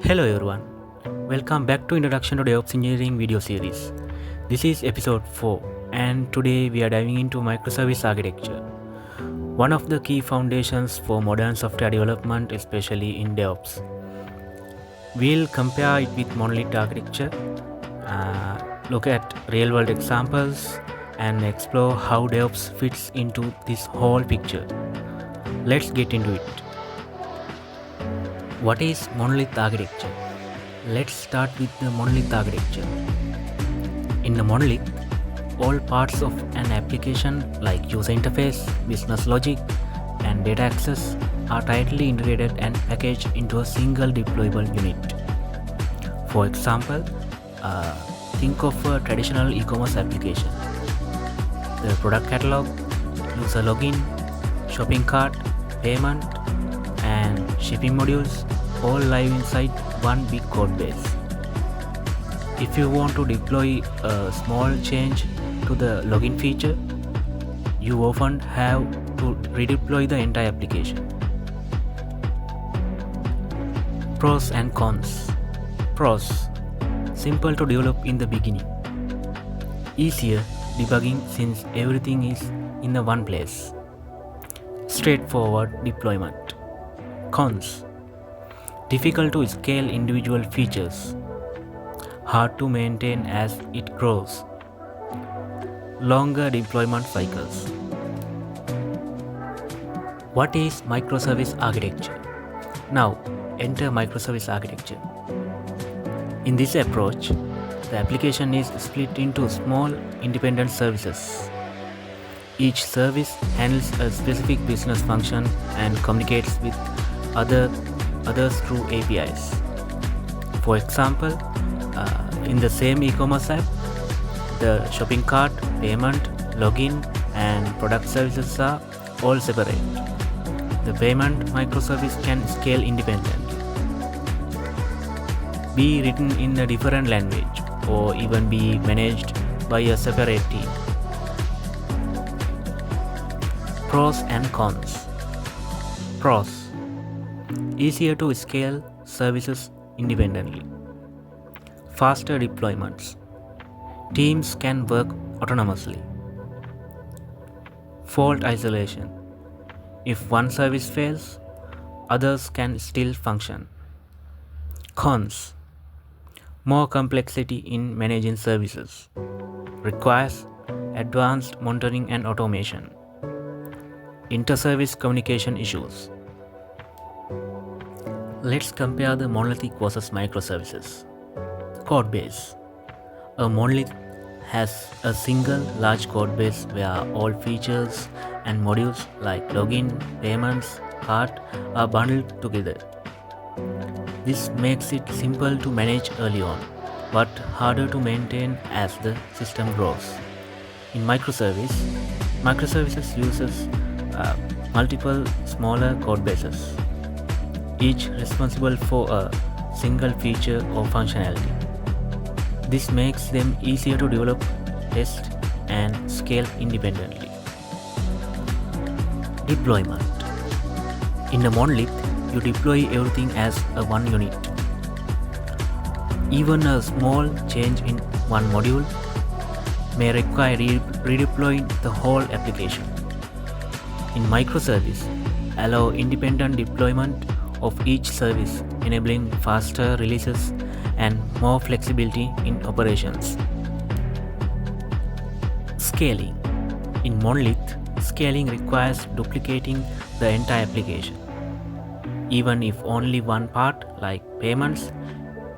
Hello everyone, welcome back to Introduction to DevOps Engineering video series. This is episode 4 and today we are diving into Microservice Architecture, one of the key foundations for modern software development, especially in DevOps. We'll compare it with Monolithic Architecture, look at real-world examples and explore how DevOps fits into this whole picture. Let's get into it. What is monolith architecture? Let's start with the monolith architecture. In the monolith, all parts of an application like user interface, business logic, and data access are tightly integrated and packaged into a single deployable unit. For example, think of a traditional e-commerce application. The product catalog, user login, shopping cart, payment, and shipping modules all live inside one big code base. If you want to deploy a small change to the login feature, you often have to redeploy the entire application. Pros and cons. Pros: simple to develop in the beginning. Easier debugging since everything is in the one place. Straightforward deployment. Cons: difficult to scale individual features, hard to maintain as it grows, longer deployment cycles. What is microservice architecture? Now, enter microservice architecture. In this approach, the application is split into small independent services. Each service handles a specific business function and communicates with others through APIs. For example, in the same e-commerce app, the shopping cart, payment, login, and product services are all separate. The payment microservice can scale independently, be written in a different language, or even be managed by a separate team. Pros and cons. Pros: easier to scale services independently. Faster deployments. Teams can work autonomously. Fault isolation. If one service fails, others can still function. Cons: more complexity in managing services. Requires advanced monitoring and automation. Inter-service communication issues. Let's compare the monolithic versus microservices. Code base. A monolith has a single large code base where all features and modules like login, payments, cart are bundled together. This makes it simple to manage early on, but harder to maintain as the system grows. In microservices uses multiple smaller code bases, each responsible for a single feature or functionality. This makes them easier to develop, test, and scale independently. Deployment. In a monolith, you deploy everything as a one unit. Even a small change in one module may require redeploying the whole application. In microservice, allow independent deployment of each service, enabling faster releases and more flexibility in operations. Scaling. In monolith, scaling requires duplicating the entire application. Even if only one part, like payments,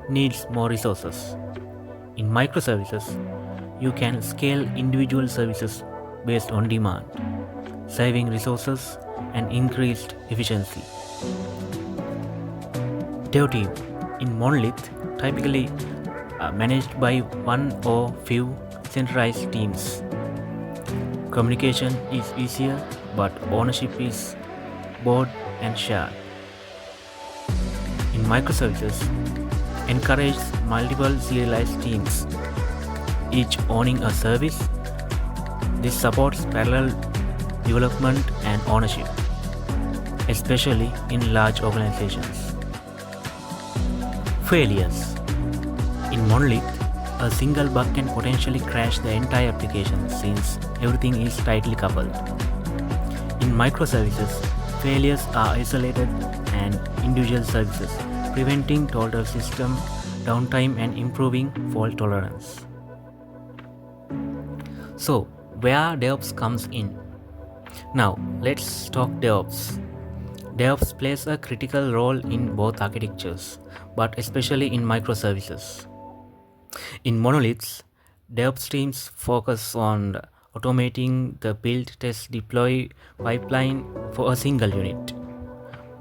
needs more resources. In microservices, you can scale individual services based on demand, saving resources and increased efficiency. Dev team. In monolith, typically managed by one or few centralized teams. Communication is easier, but ownership is broad and shared. In microservices, encourage multiple serialized teams, each owning a service. This supports parallel development and ownership, especially in large organizations. Failures. In Monolith, a single bug can potentially crash the entire application since everything is tightly coupled. In microservices, failures are isolated and individual services, preventing total system downtime and improving fault tolerance. So, where DevOps comes in? Now, let's talk DevOps. DevOps plays a critical role in both architectures, but especially in microservices. In monoliths, DevOps teams focus on automating the build, test, deploy pipeline for a single unit.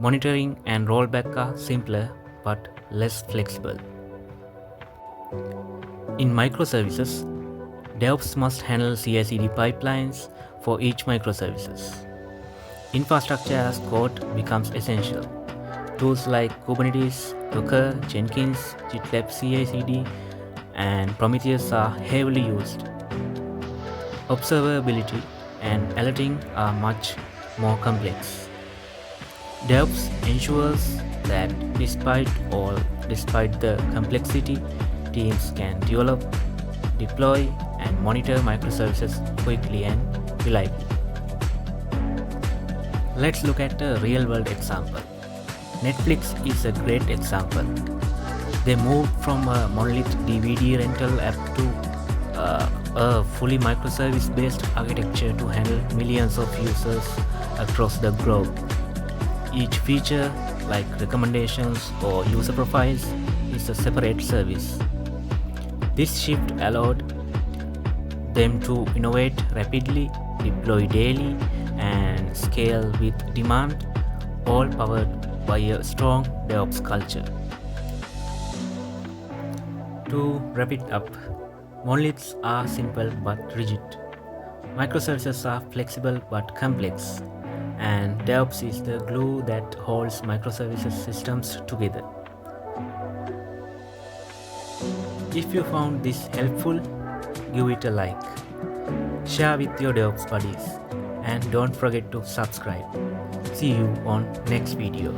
Monitoring and rollback are simpler but less flexible. In microservices, DevOps must handle CI/CD pipelines for each microservices. Infrastructure as code becomes essential. Tools like Kubernetes, Docker, Jenkins, GitLab CI/CD, and Prometheus are heavily used. Observability and alerting are much more complex. DevOps ensures that despite the complexity, teams can develop, deploy, and monitor microservices quickly and reliably. Let's look at a real-world example. Netflix is a great example. They moved from a monolith DVD rental app to a fully microservice-based architecture to handle millions of users across the globe. Each feature, like recommendations or user profiles, is a separate service. This shift allowed them to innovate rapidly, deploy daily, and scale with demand, all powered by a strong DevOps culture. To wrap it up, monoliths are simple but rigid. Microservices are flexible but complex, and DevOps is the glue that holds microservices systems together. If you found this helpful, give it a like, share with your DevOps buddies, and don't forget to subscribe. See you on next video.